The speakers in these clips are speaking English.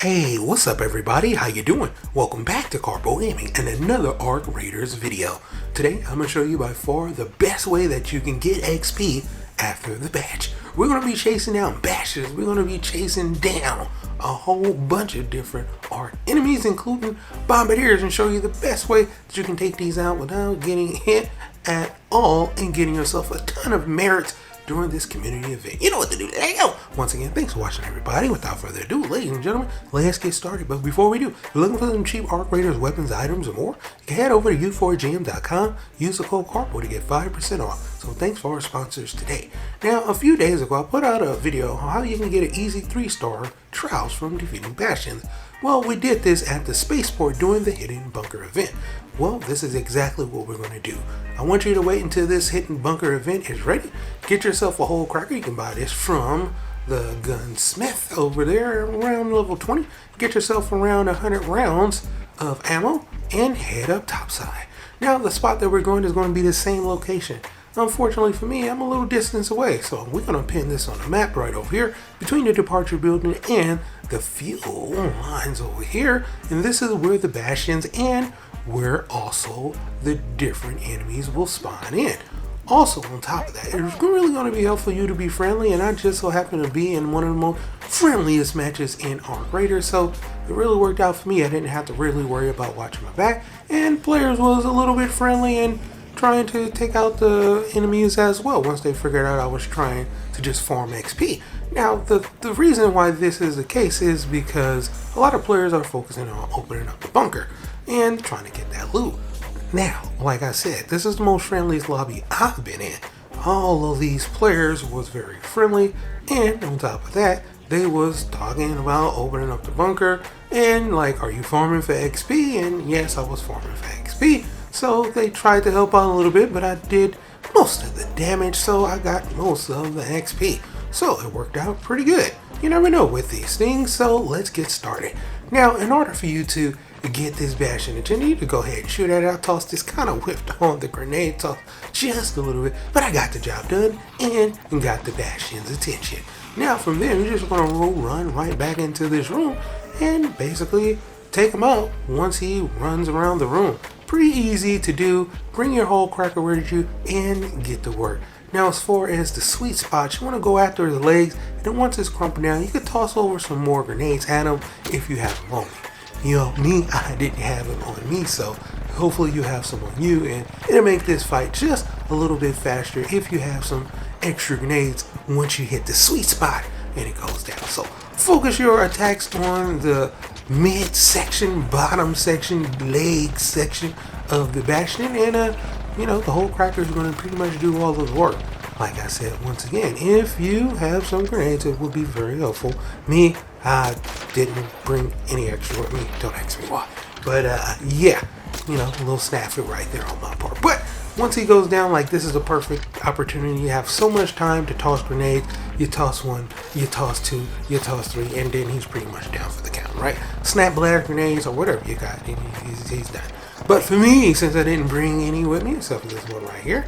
Hey, what's up everybody? How you doing? Welcome back to Karpogaming and another Arc Raiders video. Today I'm going to show you by far the best way that you can get XP after the batch. We're going to be chasing down bastions. We're going to be chasing down a whole bunch of different Arc enemies, including bombadiers, and show you the best way that you can take these out without getting hit at all and getting yourself a ton of merits during this community event. You know what to do. There you go. Once again, thanks for watching everybody. Without further ado, ladies and gentlemen, let's get started. But before we do, if you're looking for some cheap Arc Raiders weapons, items, and more, you can head over to u4gm.com, use the code Karpo to get 5% off. So thanks for our sponsors today. Now, a few days ago, I put out a video on how you can get an easy 3-star trials from defeating bastions. Well, we did this at the spaceport during the hidden bunker event. Well, this is exactly what we're going to do. I want you to wait until this hidden bunker event is ready. Get yourself a whole cracker. You can buy this from the gunsmith over there around level 20. Get yourself around 100 rounds of ammo and head up topside. Now, the spot that we're going is going to be the same location. Unfortunately for me, I'm a little distance away, so we're going to pin this on the map right over here between the departure building and the fuel lines over here. And this is where the bastions and where also the different enemies will spawn in. Also, on top of that, it's really going to be helpful for you to be friendly, and I just so happen to be in one of the most friendliest matches in Arc Raiders, so it really worked out for me. I didn't have to really worry about watching my back, and players was a little bit friendly and trying to take out the enemies as well once they figured out I was trying to just farm XP. Now, the reason why this is the case is because a lot of players are focusing on opening up the bunker and trying to get that loot. Now, like I said, this is the most friendliest lobby I've been in. All of these players was very friendly, and on top of that, they was talking about opening up the bunker and like, are you farming for XP? And yes, I was farming for XP. So they tried to help out a little bit, but I did most of the damage, so I got most of the XP. So it worked out pretty good. You never know with these things, so let's get started. Now, in order for you to get this bastion attention, you need to go ahead and shoot at it. I tossed this, kind of whipped on the grenade toss just a little bit, but I got the job done and got the bastion's attention. Now from there, you're just gonna run right back into this room and basically take him out once he runs around the room. Pretty easy to do. Bring your whole cracker with you and get to work. Now, as far as the sweet spot, you want to go after the legs, and then once it's crumpled down, you can toss over some more grenades at them if you have them on you. You know, me, I didn't have them on me, so hopefully you have some on you, and it'll make this fight just a little bit faster if you have some extra grenades once you hit the sweet spot and it goes down. So focus your attacks on the mid section, bottom section, leg section of the bastion, and you know, the whole cracker is going to pretty much do all of the work. Like I said, once again, if you have some grenades, it would be very helpful. Me, I didn't bring any extra with me. Don't ask me why. But yeah, you know, a little snafu right there on my part. But once he goes down, like, this is a perfect opportunity. You have so much time to toss grenades. You toss one, you toss two, you toss three, and then he's pretty much down for the count, right? Snap blast grenades or whatever you got, he's done. But for me, since I didn't bring any with me, except for this one right here,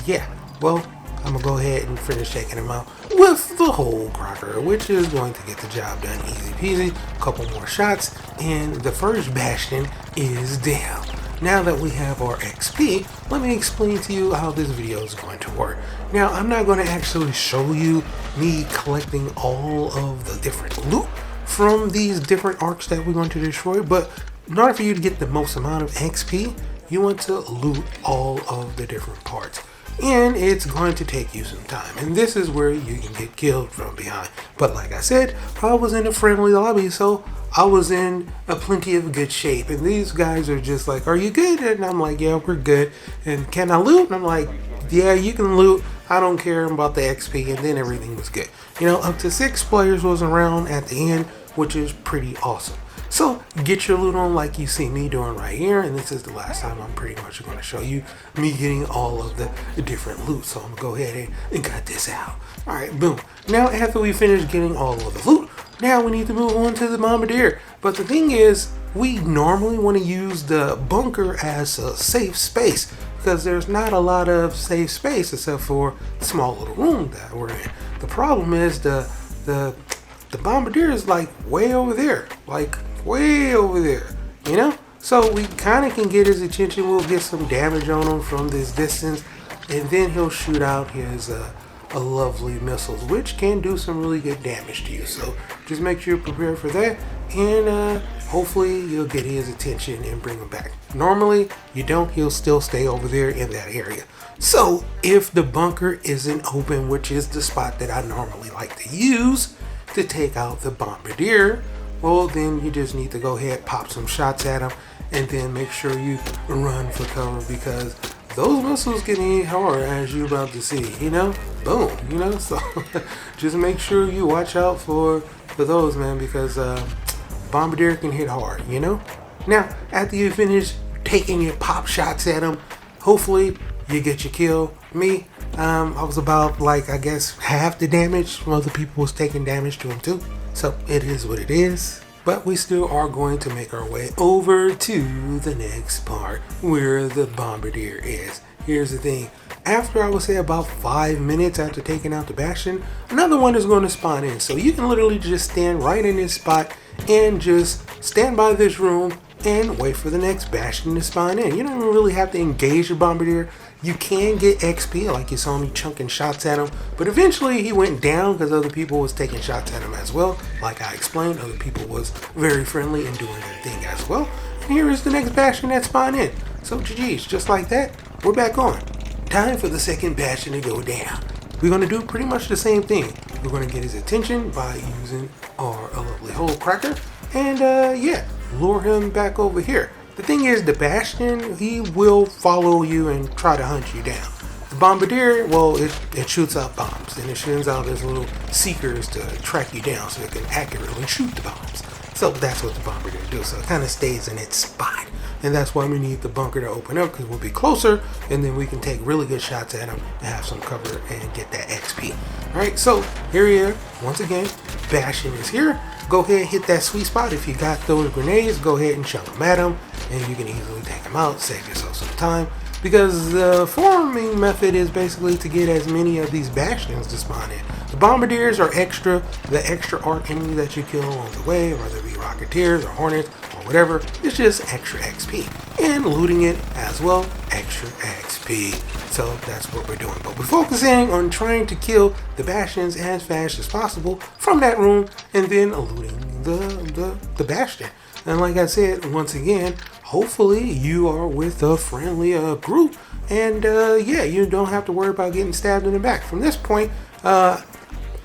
yeah, well, I'm gonna go ahead and finish taking him out with the whole cracker, which is going to get the job done easy peasy. A couple more shots, and the first bastion is down. Now that we have our XP, let me explain to you how this video is going to work. Now, I'm not going to actually show you me collecting all of the different loot from these different arcs that we're going to destroy, but in order for you to get the most amount of XP, you want to loot all of the different parts. And it's going to take you some time. And this is where you can get killed from behind. But like I said, I was in a friendly lobby, so I was in a plenty of good shape. And these guys are just like, are you good? And I'm like, yeah, we're good. And can I loot? And I'm like, yeah, you can loot. I don't care about the XP. And then everything was good. You know, up to 6 players was around at the end, which is pretty awesome. So get your loot on like you see me doing right here, and this is the last time I'm pretty much going to show you me getting all of the different loot. So I'm going to go ahead and cut this out. Alright, boom. Now after we finish getting all of the loot, now we need to move on to the bombardier. But the thing is, we normally want to use the bunker as a safe space because there's not a lot of safe space except for the small little room that we're in. The problem is the the bombardier is like way over there, you know? So we kind of can get his attention. We'll get some damage on him from this distance, and then he'll shoot out his a lovely missiles, which can do some really good damage to you. So just make sure you're prepared for that, and hopefully you'll get his attention and bring him back. Normally you don't, he'll still stay over there in that area. So if the bunker isn't open, which is the spot that I normally like to use to take out the bombardier, well, then you just need to go ahead, pop some shots at him, and then make sure you run for cover, because those missiles can hit hard, as you're about to see, you know? Boom, you know? So just make sure you watch out for those, man, because bombardier can hit hard, you know? Now, after you finish taking your pop shots at him, hopefully you get your kill. Me, I was about, like, I guess half the damage. Some other people was taking damage to him too. So it is what it is. But we still are going to make our way over to the next part where the bombardier is. Here's the thing. After, I would say, about 5 minutes after taking out the bastion, another one is going to spawn in. So you can literally just stand right in this spot and just stand by this room and wait for the next bastion to spawn in. You don't even really have to engage the bombardier. You can get XP, like you saw me chunking shots at him, but eventually he went down because other people was taking shots at him as well. Like I explained, other people was very friendly and doing their thing as well. And here is the next bastion that spawned in. So GG's, just like that, we're back on. Time for the second bastion to go down. We're going to do pretty much the same thing. We're going to get his attention by using our lovely hole cracker, and yeah, lure him back over here. The thing is, the bastion, he will follow you and try to hunt you down. The bombardier, well, it shoots out bombs, and it shoots out these little seekers to track you down so it can accurately shoot the bombs. So that's what the bombardier does. So it kind of stays in its spot. And that's why we need the bunker to open up, because we'll be closer, and then we can take really good shots at him and have some cover and get that XP. Alright, so here we are. Once again, bastion is here. Go ahead and hit that sweet spot. If you got those grenades, go ahead and chuck them at him, and you can easily take them out, save yourself some time, because the farming method is basically to get as many of these bastions to spawn in. The bombardiers are extra, the extra arc enemy that you kill along the way, whether it be rocketeers or hornets or whatever. It's just extra XP, and looting it as well, extra XP. So that's what we're doing, but we're focusing on trying to kill the bastions as fast as possible from that room, and then looting the bastion. And like I said, once again, hopefully you are with a friendly group, and yeah, you don't have to worry about getting stabbed in the back. From this point,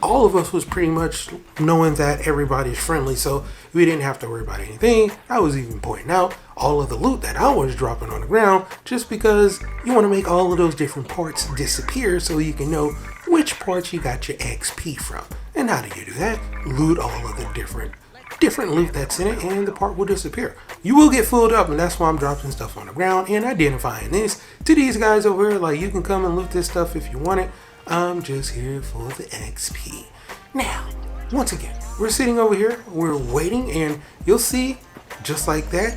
all of us was pretty much knowing that everybody's friendly, so we didn't have to worry about anything. I was even pointing out all of the loot that I was dropping on the ground, just because you want to make all of those different parts disappear so you can know which parts you got your XP from. And how do you do that? Loot all of the different loot that's in it, and the part will disappear. You will get filled up, and that's why I'm dropping stuff on the ground and identifying this to these guys over here. Like, you can come and loot this stuff if you want it. I'm just here for the XP. Now, once again, we're sitting over here, we're waiting, and you'll see, just like that,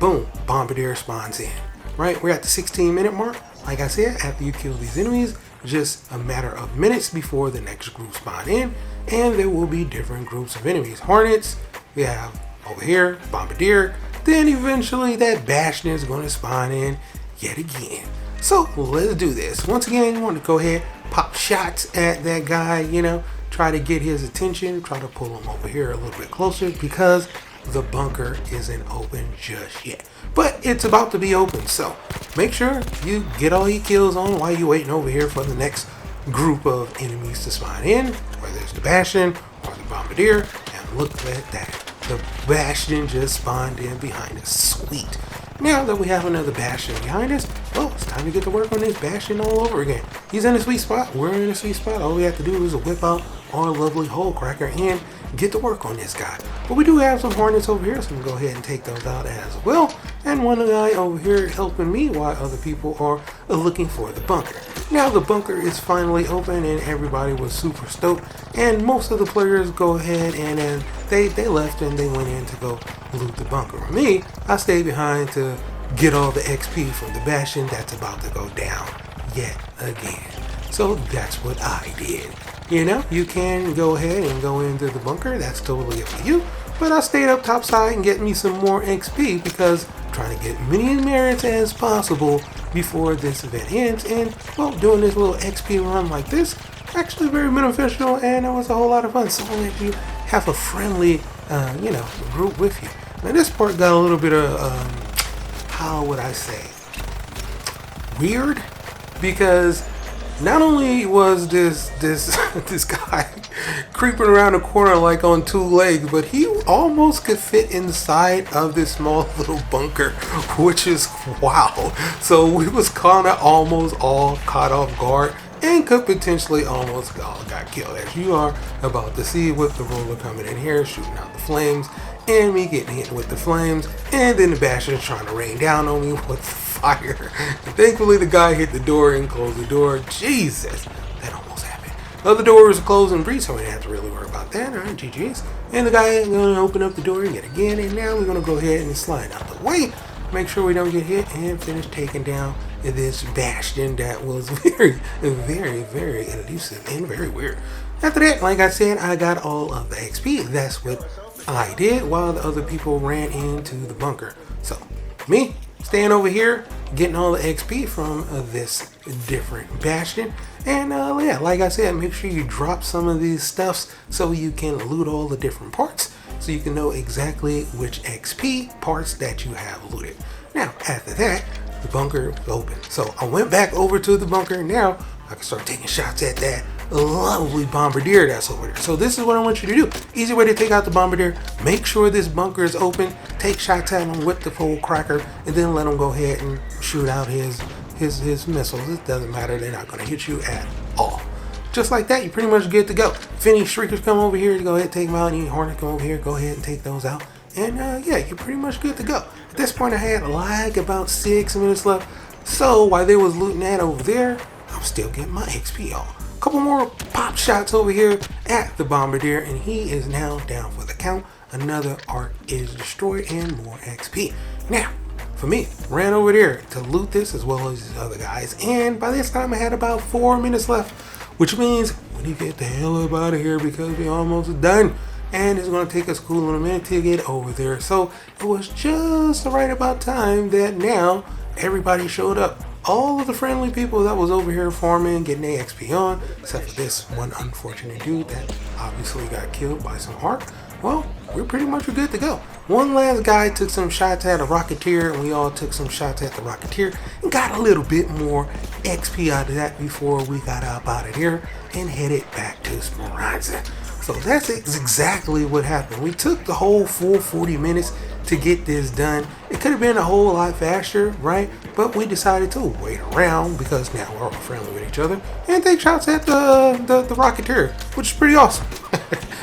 boom, bombardier spawns in. Right, we're at the 16-minute mark. Like I said, after you kill these enemies, just a matter of minutes before the next group spawn in, and there will be different groups of enemies. Hornets, we have over here, bombardier, then eventually that bastion is going to spawn in yet again. So let's do this. Once again, you want to go ahead, pop shots at that guy, you know, try to get his attention, try to pull him over here a little bit closer, because the bunker isn't open just yet. But it's about to be open, so make sure you get all your kills on while you're waiting over here for the next group of enemies to spawn in, whether it's the bastion or the bombardier. And look at that, the bastion just spawned in behind us. Sweet. Now that we have another bastion behind us, well, it's time to get to work on this bastion all over again. He's in a sweet spot, we're in a sweet spot. All we have to do is whip out our lovely hole cracker and get to work on this guy. But we do have some hornets over here, so I'm gonna go ahead and take those out as well. And one guy over here helping me while other people are looking for the bunker. Now the bunker is finally open, and everybody was super stoked, and most of the players go ahead and they left and they went in to go loot the bunker. For me, I stayed behind to get all the XP from the bastion that's about to go down yet again. So that's what I did. You know, you can go ahead and go into the bunker. That's totally up to you. But I stayed up topside and get me some more XP because I'm trying to get many merits as possible before this event ends. And, well, doing this little XP run like this, actually very beneficial, and it was a whole lot of fun. So if you have a friendly, group with you. Now this part got a little bit of, how would I say, weird, because not only was this this guy creeping around the corner like on two legs, but he almost could fit inside of this small little bunker, which is wow. So we was kind of almost all caught off guard and could potentially almost all got killed, as you are about to see with the roller coming in here, shooting out the flames, and me getting hit with the flames, and then the bastions trying to rain down on me with fire. And thankfully the guy hit the door and closed the door. Jesus, that almost happened. The other door was closed and breeze, so we didn't have to really worry about that. Alright, GG's. And the guy is going to open up the door yet again, and now we're going to go ahead and slide out the way, make sure we don't get hit, and finish taking down this bastion that was very, very, very elusive and very weird. After that, like I said, I got all of the XP. That's what I did while the other people ran into the bunker. So, me staying over here, getting all the XP from this different bastion. And yeah, like I said, make sure you drop some of these stuffs so you can loot all the different parts, so you can know exactly which XP parts that you have looted. Now, after that, the bunker was open. So I went back over to the bunker. Now I can start taking shots at that lovely bombardier that's over there. So this is what I want you to do. Easy way to take out the bombardier. Make sure this bunker is open. Take shots at him with the full cracker, and then let him go ahead and shoot out his missiles. It doesn't matter. They're not going to hit you at all. Just like that, you're pretty much good to go. If any shriekers come over here, go ahead and take them out. Any hornets come over here, go ahead and take those out. And yeah, you're pretty much good to go. At this point, I had like about 6 minutes left. So while they was looting that over there, I'm still getting my XP on. A couple more pop shots over here at the bombardier, and he is now down for the count. Another arc is destroyed and more XP. Now, for me, ran over there to loot this as well as these other guys. And by this time, I had about 4 minutes left, which means we need to get the hell up out of here because we're almost done. And it's going to take us a cool little minute to get over there. So it was just right about time that now everybody showed up. All of the friendly people that was over here farming, getting their XP on, except for this one unfortunate dude that obviously got killed by some arc. Well, we're pretty much good to go. One last guy took some shots at a rocketeer, and we all took some shots at the rocketeer and got a little bit more XP out of that before we got up out of here and headed back to Speranza. So that's exactly what happened. We took the whole full 40 minutes to get this done. It could have been a whole lot faster, right? But we decided to wait around because now we're all friendly with each other and take shots at the rocketeer, which is pretty awesome.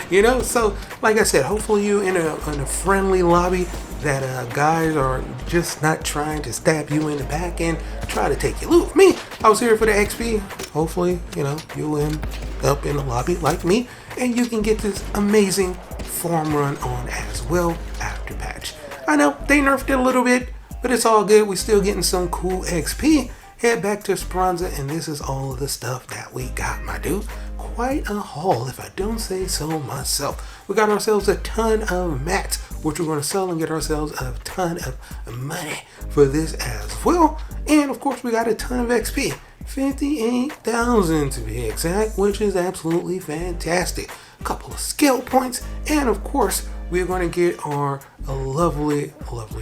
You know, so like I said, hopefully you in a friendly lobby that guys are just not trying to stab you in the back and try to take your loot. Me, I was here for the XP. Hopefully, you know, you'll end up in the lobby like me, and you can get this amazing farm run on as well after patch. I know they nerfed it a little bit, but it's all good. We're still getting some cool XP. Head back to Speranza, and this is all of the stuff that we got, my dude. Quite a haul, if I don't say so myself. We got ourselves a ton of mats, which we're going to sell and get ourselves a ton of money for this as well. And of course, we got a ton of XP. 58,000 to be exact, which is absolutely fantastic. A couple of skill points, and of course, we're going to get our lovely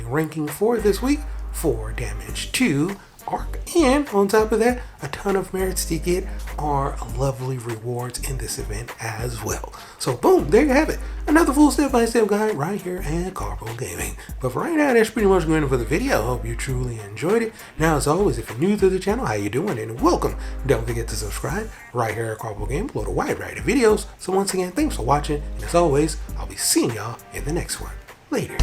ranking for this week for damage 2 arc, and on top of that, a ton of merits to get our lovely rewards in this event as well. So boom, there you have it. Another full step-by-step guide right here at Karpo Gaming. But for right now, that's pretty much going for the video. I hope you truly enjoyed it. Now, as always, if you're new to the channel, how you doing? And welcome. Don't forget to subscribe right here at Karpo Gaming. Upload a wide variety of videos. So once again, thanks for watching. And as always, I'll be seeing y'all in the next one. Later.